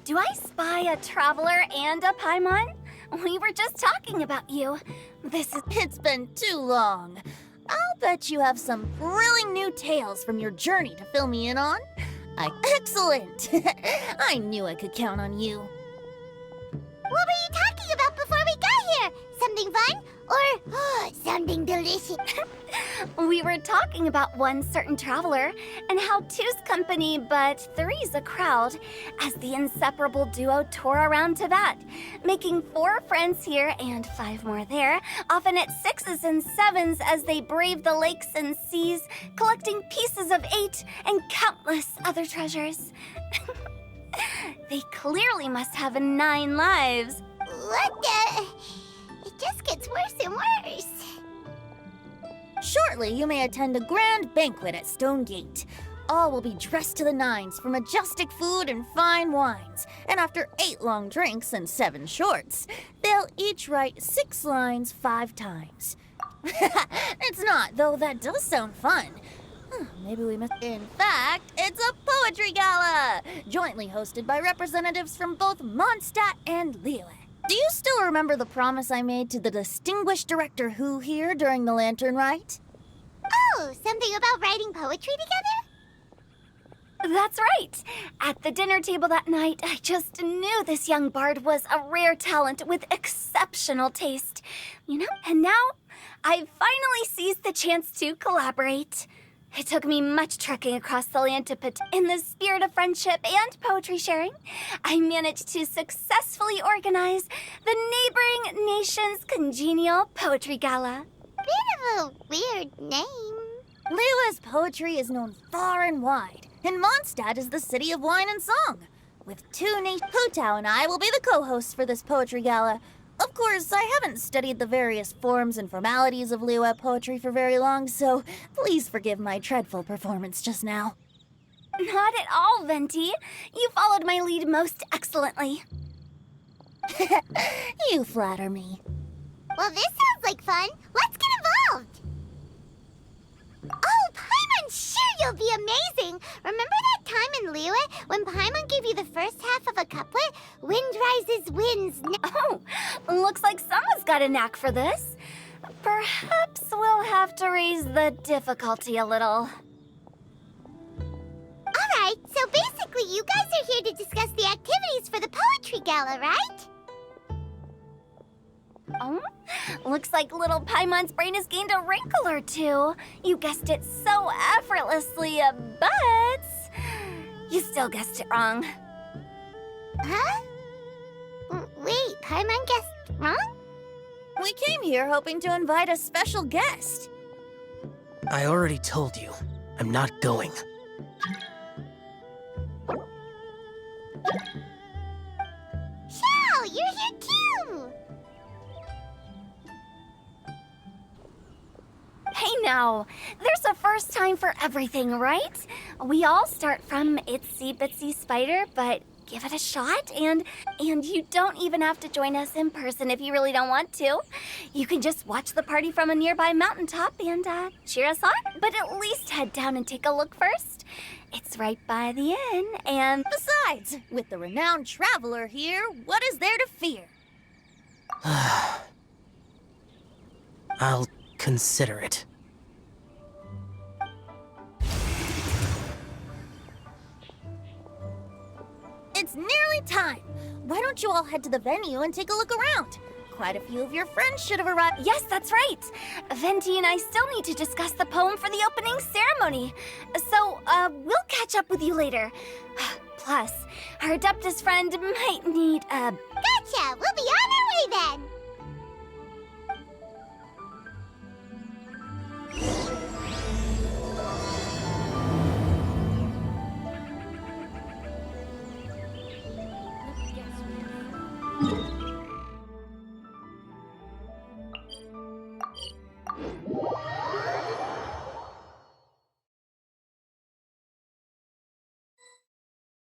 Do I spy a traveler and a Paimon? We were just talking about you. It's been too long. I'll bet you have some thrilling new tales from your journey to fill me in on. Excellent! I knew I could count on you. What were you talking about before we got here? Something fun? Or something delicious? We were talking about one certain traveler and how two's company but three's a crowd as the inseparable duo tour around Tibet, making 4 friends here and 5 more there, often at 6s and 7s as they brave the lakes and seas, collecting pieces of 8 and countless other treasures. They clearly must have 9 lives. What the? It just gets worse and worse. Shortly, you may attend a grand banquet at Stone Gate. All will be dressed to the nines for majestic food and fine wines. And after 8 long drinks and 7 shorts, they'll each write 6 lines 5 times. It's not, though that does sound fun. Maybe we must... In fact, it's a poetry gala, jointly hosted by representatives from both Mondstadt and Liyue. Do you still remember the promise I made to the distinguished director Who here during the Lantern Rite? Oh, something about writing poetry together? That's right. At the dinner table that night, I just knew this young bard was a rare talent with exceptional taste. And now I've finally seized the chance to collaborate. It took me much trekking across the land to put in the spirit of friendship and poetry sharing. I managed to successfully organize the neighboring nation's Congenial Poetry Gala. Bit of a weird name. Liyue's poetry is known far and wide, and Mondstadt is the city of wine and song. With 2 nations, Hutao and I will be the co-hosts for this poetry gala. Of course, I haven't studied the various forms and formalities of Liyue poetry for very long, so please forgive my dreadful performance just now. Not at all, Venti. You followed my lead most excellently. You flatter me. Well, this sounds like fun. Let's get involved. Oh, Paimon, sure you'll be amazing. Remember that time in Liyue when Paimon gave you the first half of a couplet? Wind rises, winds... Oh, looks like someone's got a knack for this. Perhaps we'll have to raise the difficulty a little. All right, so basically you guys are here to discuss the activities for the poetry gala, right? Oh, looks like little Paimon's brain has gained a wrinkle or 2. You guessed it so effortlessly, but you still guessed it wrong. Huh? Wait, Paimon guessed wrong? We came here hoping to invite a special guest. I already told you, I'm not going. Xiao, you're here too! Hey now, there's a first time for everything, right? We all start from itsy bitsy spider, but give it a shot, and you don't even have to join us in person if you really don't want to. You can just watch the party from a nearby mountaintop and cheer us on. But at least head down and take a look first. It's right by the inn, and Besides, with the renowned traveler here, what is there to fear? I'll consider it. It's nearly time. Why don't you all head to the venue and take a look around? Quite a few of your friends should have arrived. yes, that's right. Venti and I still need to discuss the poem for the opening ceremony. So, we'll catch up with you later. Plus, our Adeptus friend might need a... Gotcha! We'll be on our way then!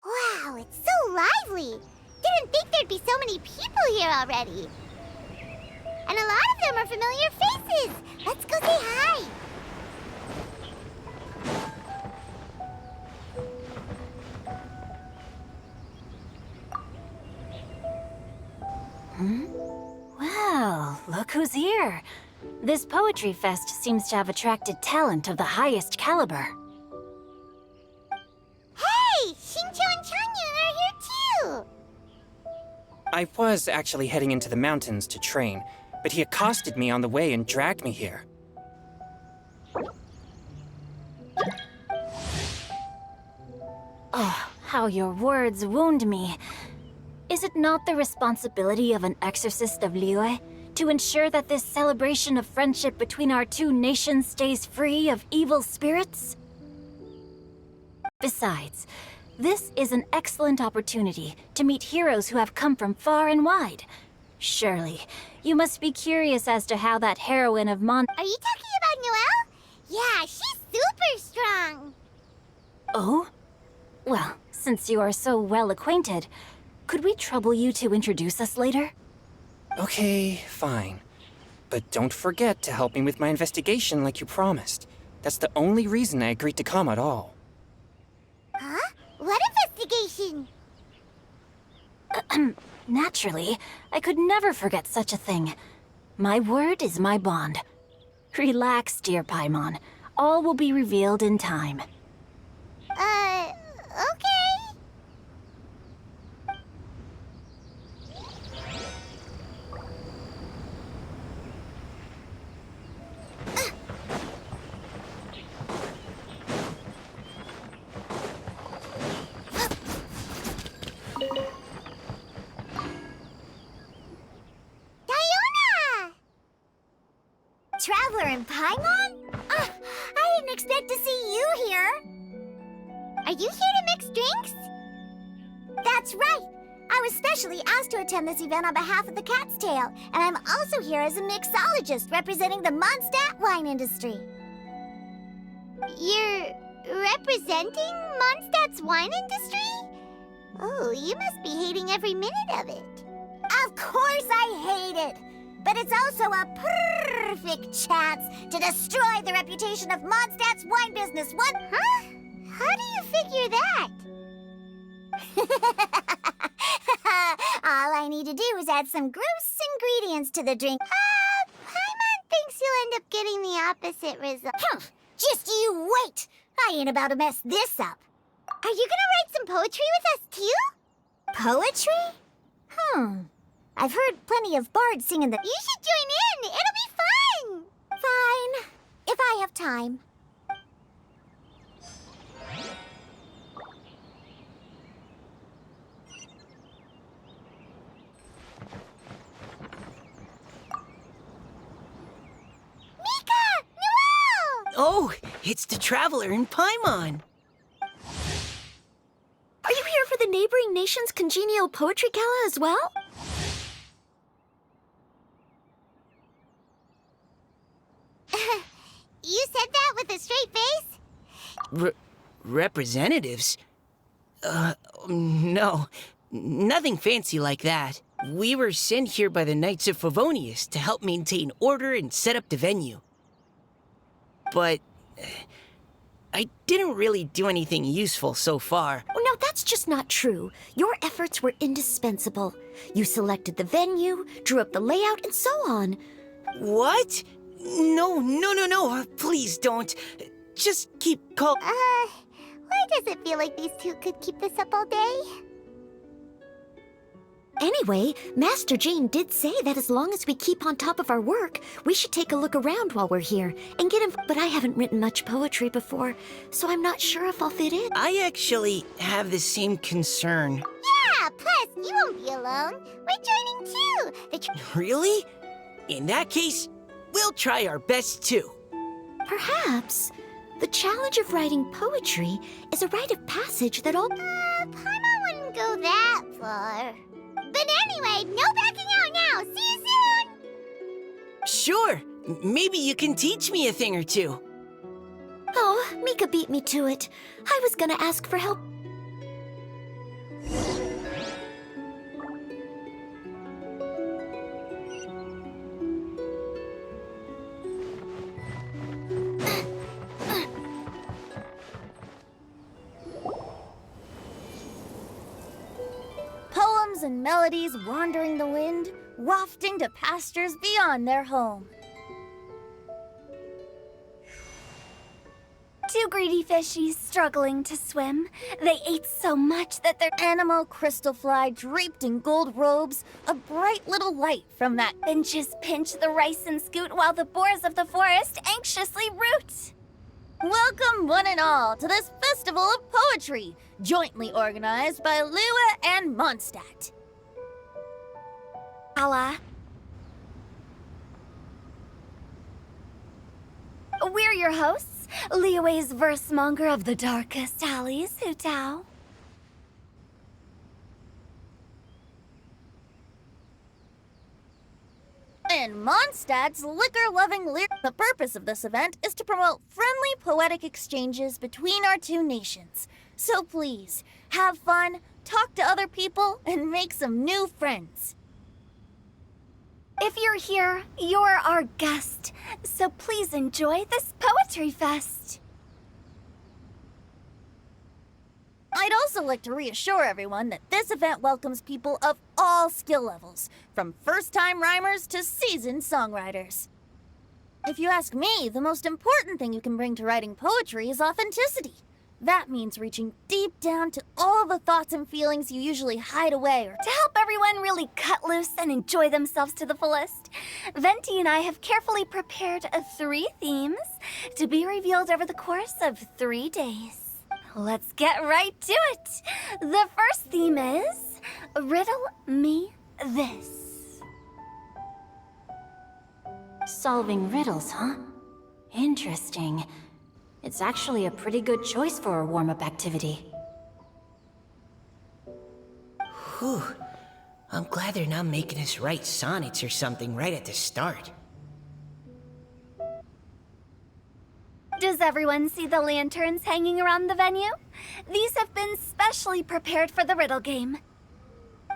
Wow, it's so lively! Didn't think there'd be so many people here already. And a lot of them are familiar faces! Let's go say hi! Well, look who's here. This poetry fest seems to have attracted talent of the highest caliber. Hey, Xingqiu and Congenial are here too! I was actually heading into the mountains to train, but he accosted me on the way and dragged me here. Oh, how your words wound me. Is it not the responsibility of an exorcist of Liyue to ensure that this celebration of friendship between our two nations stays free of evil spirits? Besides, this is an excellent opportunity to meet heroes who have come from far and wide. Surely, you must be curious as to how that heroine of Mon— Are you talking about Noelle? Yeah, she's super strong! Oh? Well, since you are so well acquainted, could we trouble you to introduce us later? Okay, fine. But don't forget to help me with my investigation like you promised. That's the only reason I agreed to come at all. Huh? What investigation? Naturally, I could never forget such a thing. My word is my bond. Relax, dear Paimon. All will be revealed in time. Okay. Diona! Traveler in Paimon? I didn't expect to see you here. Are you here to mix drinks? That's right. I was specially asked to attend this event on behalf of the Cat's Tail, and I'm also here as a mixologist representing the Mondstadt wine industry. You're representing Mondstadt's wine industry? Oh, you must be hating every minute of it. Of course I hate it! But it's also a perfect chance to destroy the reputation of Mondstadt's wine business. What? Huh? How do you figure that? All I need to do is add some gross ingredients to the drink. Paimon thinks you'll end up getting the opposite result. Just you wait! I ain't about to mess this up. Are you gonna write some poetry with us too? Poetry? I've heard plenty of bards singing the— You should join in! It'll be fun! Fine. If I have time. Mika! Noelle! Oh, it's the Traveler in Paimon. Are you here for the neighboring nation's Congenial Poetry Gala as well? You said that with a straight face? Representatives? No. Nothing fancy like that. We were sent here by the Knights of Favonius to help maintain order and set up the venue. But I didn't really do anything useful so far. Oh, no, that's just not true. Your efforts were indispensable. You selected the venue, drew up the layout, and so on. What? No. Please don't. Just keep calm. Why does it feel like these two could keep this up all day? Anyway, Master Jane did say that as long as we keep on top of our work, we should take a look around while we're here and get involved. But I haven't written much poetry before, so I'm not sure if I'll fit in. I actually have the same concern. Yeah, plus, you won't be alone. We're joining too. Really? In that case, we'll try our best too. Perhaps the challenge of writing poetry is a rite of passage that all... Paimon wouldn't go that far. But anyway, no backing out now. See you soon! Sure. Maybe you can teach me a thing or two. Oh, Mika beat me to it. I was gonna ask for help. Poems and melodies wandering the wind. wafting to pastures beyond their home. Two greedy fishies struggling to swim. They ate so much that their Animal crystal fly draped in gold robes, a bright little light from that. benches pinch the rice and scoot while the boars of the forest anxiously root. Welcome, one and all, to this festival of poetry, jointly organized by Lua and Mondstadt. Allah. We're your hosts, Liyue's verse monger of the darkest alleys, Hu Tao. And Mondstadt's liquor-loving lyric. The purpose of this event is to promote friendly poetic exchanges between our two nations. So please, have fun, talk to other people, and make some new friends. If you're here, you're our guest, so please enjoy this poetry fest. I'd also like to reassure everyone that this event welcomes people of all skill levels, from first-time rhymers to seasoned songwriters. If you ask me, the most important thing you can bring to writing poetry is authenticity. That means reaching deep down to all the thoughts and feelings you usually hide away or To help everyone really cut loose and enjoy themselves to the fullest, Venti and I have carefully prepared 3 themes to be revealed over the course of 3 days. Let's get right to it. The first theme is Riddle Me This. Solving riddles, huh? Interesting. It's actually a pretty good choice for a warm-up activity. Whew. I'm glad they're not making us write sonnets or something right at the start. Does everyone see the lanterns hanging around the venue? These have been specially prepared for the riddle game.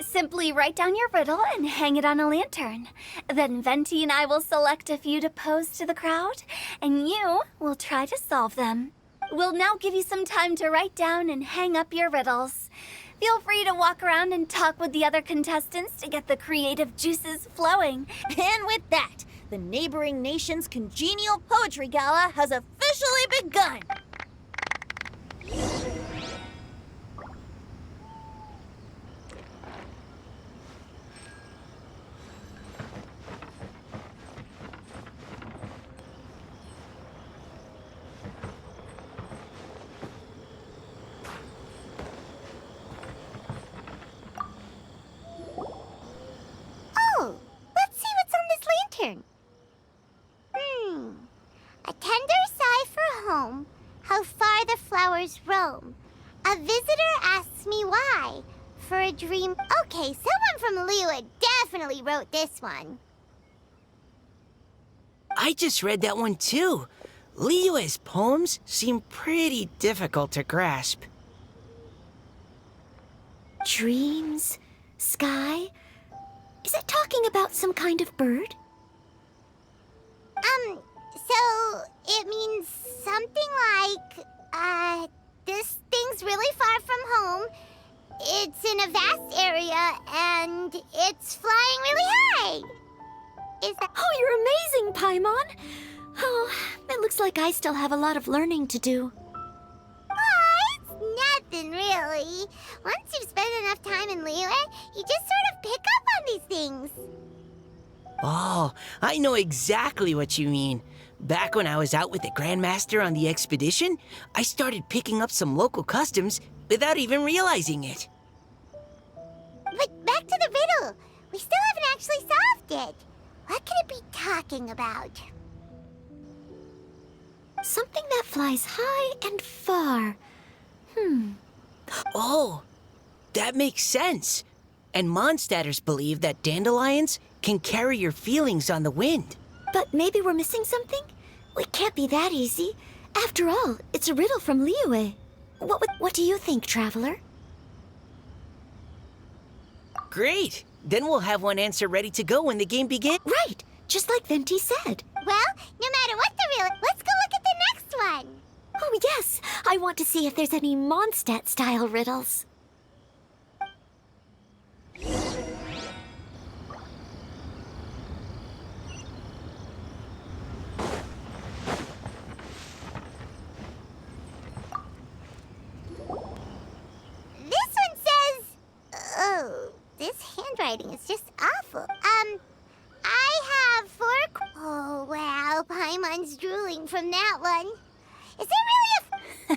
Simply write down your riddle and hang it on a lantern. Then Venti and I will select a few to pose to the crowd, and you will try to solve them. We'll now give you some time to write down and hang up your riddles. Feel free to walk around and talk with the other contestants to get the creative juices flowing. And with that, the neighboring nation's Congenial Poetry Gala has officially begun! Oh, let's see what's on this lantern. A tender sigh for home, how far the flowers roam. A visitor asks me why. For a dream. Okay, someone from Lua definitely wrote this one. I just read that one too. Liyue's poems seem pretty difficult to grasp. Dreams? Sky? Is it talking about some kind of bird? So it means something like, this thing's really far from home. It's in a vast area, and it's flying really high. Is that... Oh, you're amazing, Paimon! Oh, it looks like I still have a lot of learning to do. It's nothing, really. Once you've spent enough time in Liyue, you just sort of pick up on these things. Oh, I know exactly what you mean. Back when I was out with the Grandmaster on the expedition, I started picking up some local customs without even realizing it. But back to the riddle. We still haven't actually solved it. What could it be talking about? Something that flies high and far. Oh, that makes sense. And Mondstadters believe that dandelions can carry your feelings on the wind. But maybe we're missing something? It can't be that easy. After all, it's a riddle from Liyue. What do you think, Traveler? Great. Then we'll have one answer ready to go when the game begins. Right, just like Venti said. Well, no matter what the riddle, let's go look at the next one. Oh, yes. I want to see if there's any Mondstadt-style riddles. handwriting is just awful. I have 4 Oh, wow, Paimon's drooling from that one. Is it really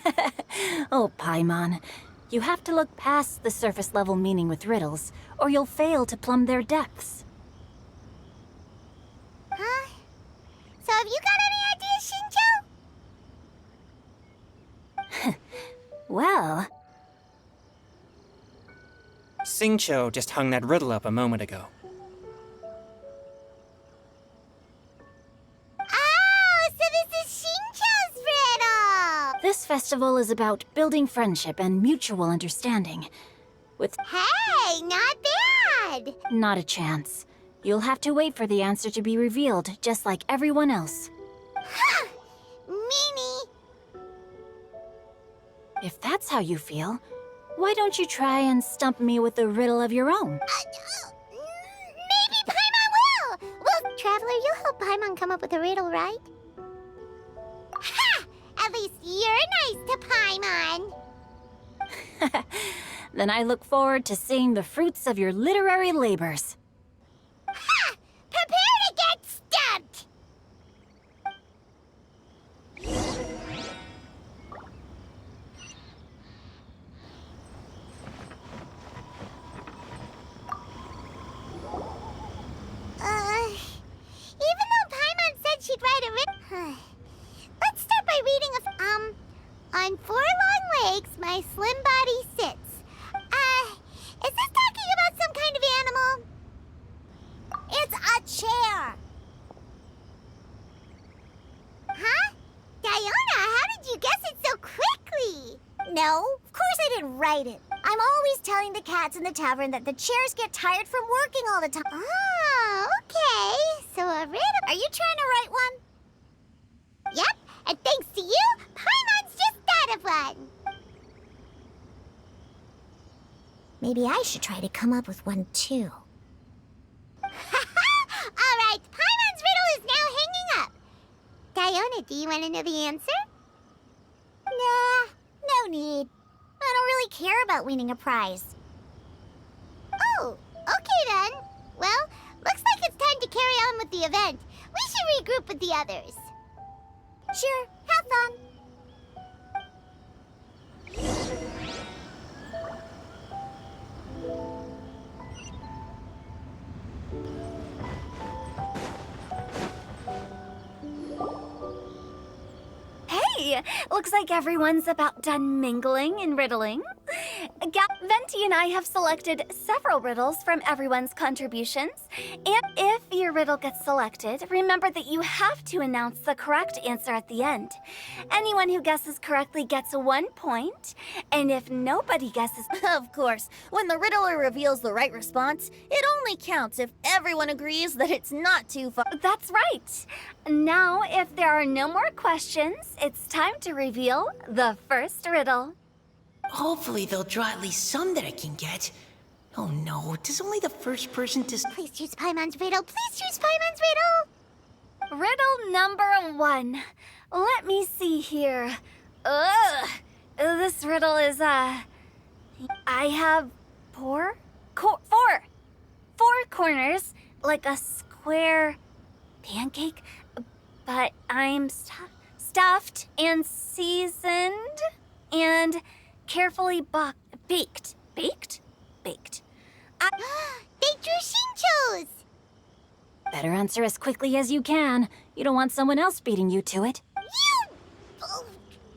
a... Oh, Paimon. You have to look past the surface level meaning with riddles, or you'll fail to plumb their depths. Huh? So have you got any ideas, Shinjo? Well, Xingqiu just hung that riddle up a moment ago. Oh, so this is Shinjo's riddle! this festival is about building friendship and mutual understanding. With Hey, not bad! not a chance. You'll have to wait for the answer to be revealed, just like everyone else. Huh! Meanie! If that's how you feel, why don't you try and stump me with a riddle of your own? Maybe Paimon will! Well, Traveler, you'll help Paimon come up with a riddle, right? Ha! At least you're nice to Paimon! Then I look forward to seeing the fruits of your literary labors. Ha! Prepare to get stumped! Even though Paimon said she'd write a riddle... Let's start by reading On 4 long legs, my slim body sits. Is this talking about some kind of animal? It's a chair. Huh? Diona, how did you guess it so quickly? No, of course I didn't write it. I'm always telling the cats in the tavern that the chairs get tired from working all the time. Oh, okay. So a riddle. Are you trying to write one? Yep, and thanks to you, Paimon's just thought of one. Maybe I should try to come up with one too. All right, Paimon's riddle is now hanging up. Diona, do you want to know the answer? Nah, no need. I don't really care about winning a prize. Oh, okay then. Well, looks like it's time to carry on with the event. We should regroup with the others. Sure, have fun. Hey, looks like everyone's about done mingling and riddling. Venti and I have selected several riddles from everyone's contributions. And if your riddle gets selected, remember that you have to announce the correct answer at the end. Anyone who guesses correctly gets 1 point, and if nobody guesses... Of course, when the riddler reveals the right response, it only counts if everyone agrees that it's not too far. That's right. Now, if there are no more questions, it's time to reveal the first riddle. Hopefully they'll draw at least some that I can get. Oh no, does only the first person to... Please choose Paimon's riddle. Please choose Paimon's riddle. Riddle number 1. Let me see here. Ugh. This riddle is, I have four corners, like a square pancake, but I'm stuffed and seasoned and carefully baked. Baked? Baked. They drew Shincho's. Better answer as quickly as you can. You don't want someone else beating you to it. You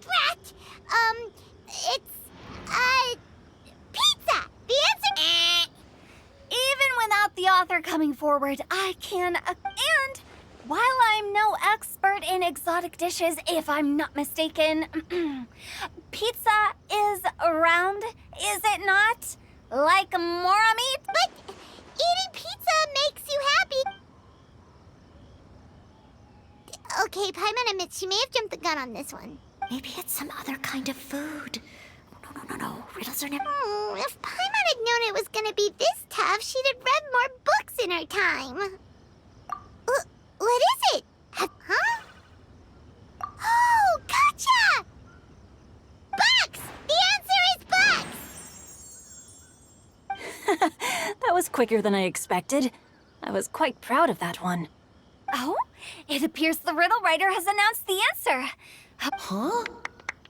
brat. It's pizza. The answer. Even without the author coming forward, I can. And while I'm no expert in exotic dishes, if I'm not mistaken, pizza is round, is it not? Like mora meat? But eating pizza makes you happy. Okay, Paimon admits she may have jumped the gun on this one. Maybe it's some other kind of food. No. Riddles are never... If Paimon had known it was gonna be this tough, she'd have read more books in her time. What is it? Huh? Oh, gotcha! Bucks! The answer is bucks! That was quicker than I expected. I was quite proud of that one. Oh, it appears the riddle writer has announced the answer. Huh?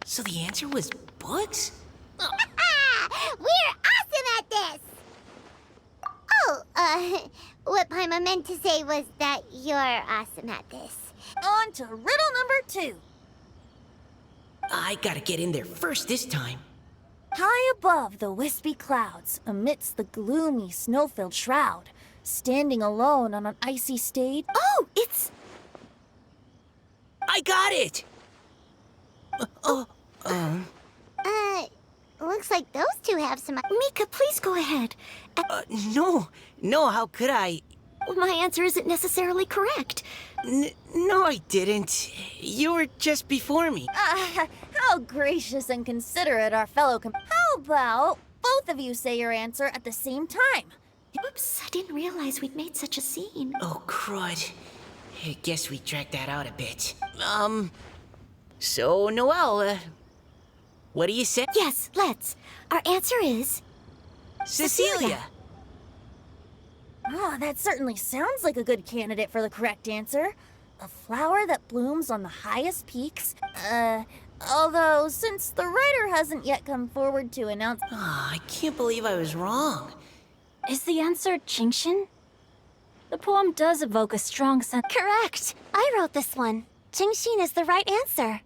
So the answer was bugs? We're awesome at this! Oh, what Paimon meant to say was that you're awesome at this. On to riddle number 2. I gotta get in there first this time. High above the wispy clouds, amidst the gloomy snow-filled shroud, standing alone on an icy stage. Oh, it's... I got it! Looks like those two have some... Mika, please go ahead. No, how could I? My answer isn't necessarily correct. No, I didn't. You were just before me. How gracious and considerate our fellow How about both of you say your answer at the same time? Oops, I didn't realize we'd made such a scene. Oh, crud. I guess we dragged that out a bit. So, Noelle, what do you say? Yes, let's. Our answer is... Cecilia! Oh, that certainly sounds like a good candidate for the correct answer. A flower that blooms on the highest peaks. Although, since the writer hasn't yet come forward to announce... I can't believe I was wrong. Is the answer Genshing? The poem does evoke a strong sense. Correct. I wrote this one. Genshing is the right answer.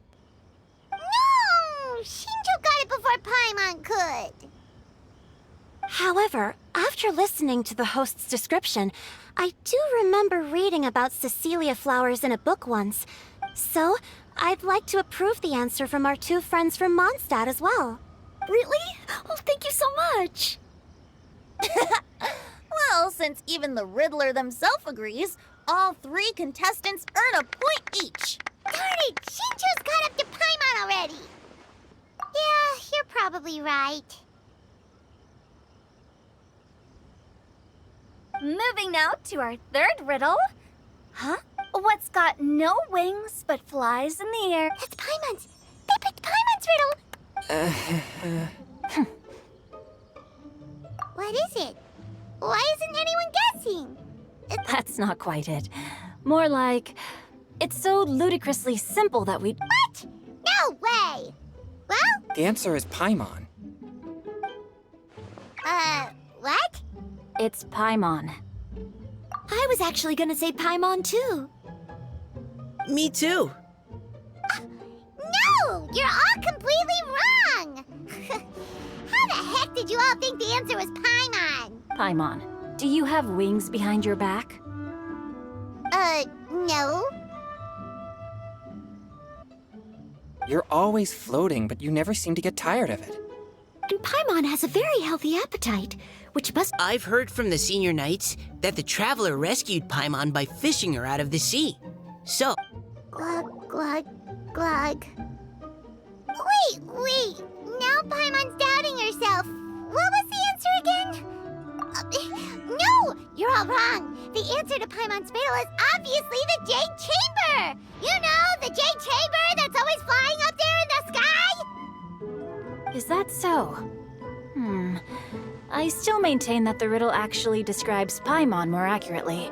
No! Shinjo got it before Paimon could. However, after listening to the host's description, I do remember reading about Cecilia flowers in a book once. So, I'd like to approve the answer from our 2 friends from Mondstadt as well. Really? Oh, thank you so much. Well, since even the Riddler themselves agrees, all 3 contestants earn a point each. Darn it! Shinjo's caught up to Paimon already! Yeah, you're probably right. Moving now to our 3rd riddle. Huh? What's got no wings but flies in the air? That's Paimon's! They picked Paimon's riddle! What is it? Why isn't anyone guessing? That's not quite it. More like, it's so ludicrously simple that we... What? No way! Well, The answer is Paimon. what? It's Paimon. I was actually gonna say Paimon too. Me too. No! You're all completely wrong! How the heck did you all think the answer was Paimon? Paimon, do you have wings behind your back? No. You're always floating, but you never seem to get tired of it. And Paimon has a very healthy appetite, which must... I've heard from the senior knights that the traveler rescued Paimon by fishing her out of the sea. So, Glug, glug, glug. Wait. Now Paimon's doubting herself. What was the answer again? No! You're all wrong. The answer to Paimon's riddle is obviously the Jade Chamber! You know, the Jade Chamber that's always flying up there in the sky? Is that so? I still maintain that the riddle actually describes Paimon more accurately.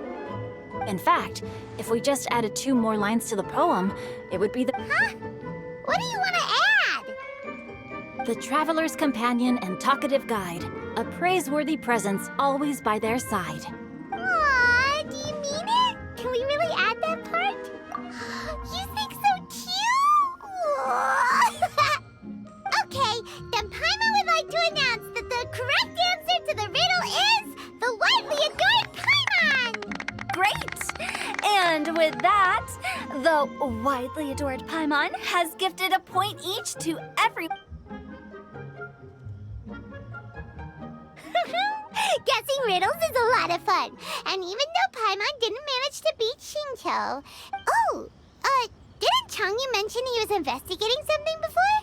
In fact, if we just added 2 more lines to the poem, it would be the... Huh? What do you want to add? The traveler's companion and talkative guide, a praiseworthy presence always by their side. Aw, do you mean it? Can we really add that part? You think so too? Okay, then Paimon would like to announce that the correct answer to the riddle is the widely adored Paimon! Great! And with that, the widely adored Paimon has gifted a point each to every... Guessing riddles is a lot of fun. And even though Paimon didn't manage to beat Shinjo... Oh, didn't Changyu mention he was investigating something before?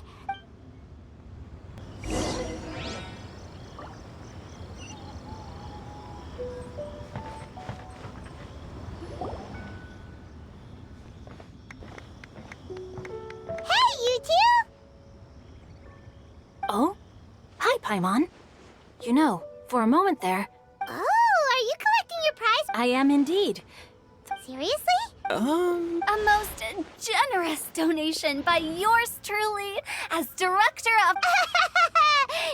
Hey, you two! Oh? Hi, Paimon. You know, for a moment there, Oh! I am indeed. Seriously? A most generous donation by yours truly as director of.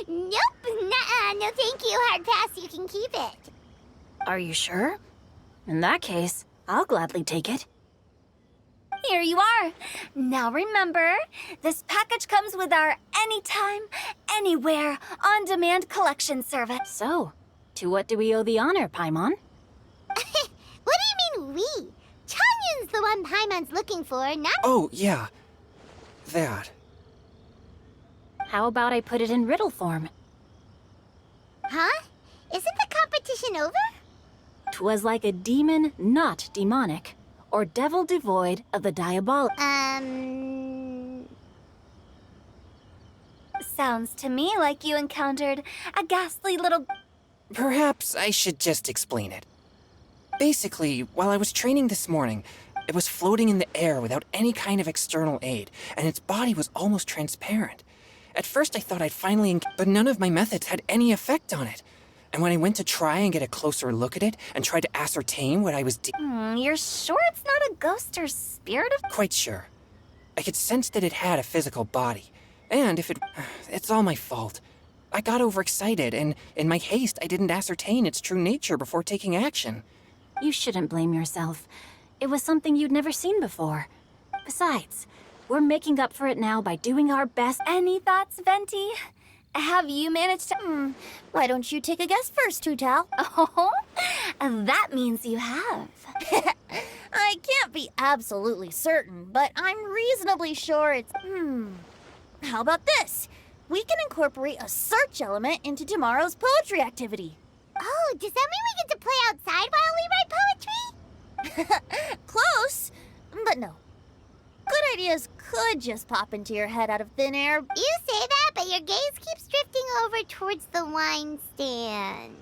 Nope, nuh-uh, no thank you, hard pass, you can keep it. Are you sure? In that case, I'll gladly take it. Here you are. Now remember, this package comes with our anytime, anywhere, on-demand collection service. So, to what do we owe the honor, Paimon? What do you mean, we? Chanyun's the one Paimon's looking for, not... Oh, yeah. That. How about I put it in riddle form? Huh? Isn't the competition over? 'Twas like a demon not demonic, or devil devoid of the diabolic. Sounds to me like you encountered a ghastly little. Perhaps I should just explain it. Basically, while I was training this morning, it was floating in the air without any kind of external aid, and its body was almost transparent. At first I thought I'd finally but none of my methods had any effect on it. And when I went to try and get a closer look at it and tried to ascertain what I was You're sure it's not a ghost or spirit of. quite sure. I could sense that it had a physical body. And if it's all my fault. I got overexcited, and in my haste I didn't ascertain its true nature before taking action. You shouldn't blame yourself. It was something you'd never seen before. Besides, we're making up for it now by doing our best. Any thoughts, Venti? Have you managed to. Why don't you take a guess first, Tutal? Oh, that means you have. I can't be absolutely certain, but I'm reasonably sure it's... How about this? We can incorporate a search element into tomorrow's poetry activity. Oh, does that mean we get to play outside while we write poetry? Close, but no. Good ideas could just pop into your head out of thin air. You say that, but your gaze keeps drifting over towards the wine stand.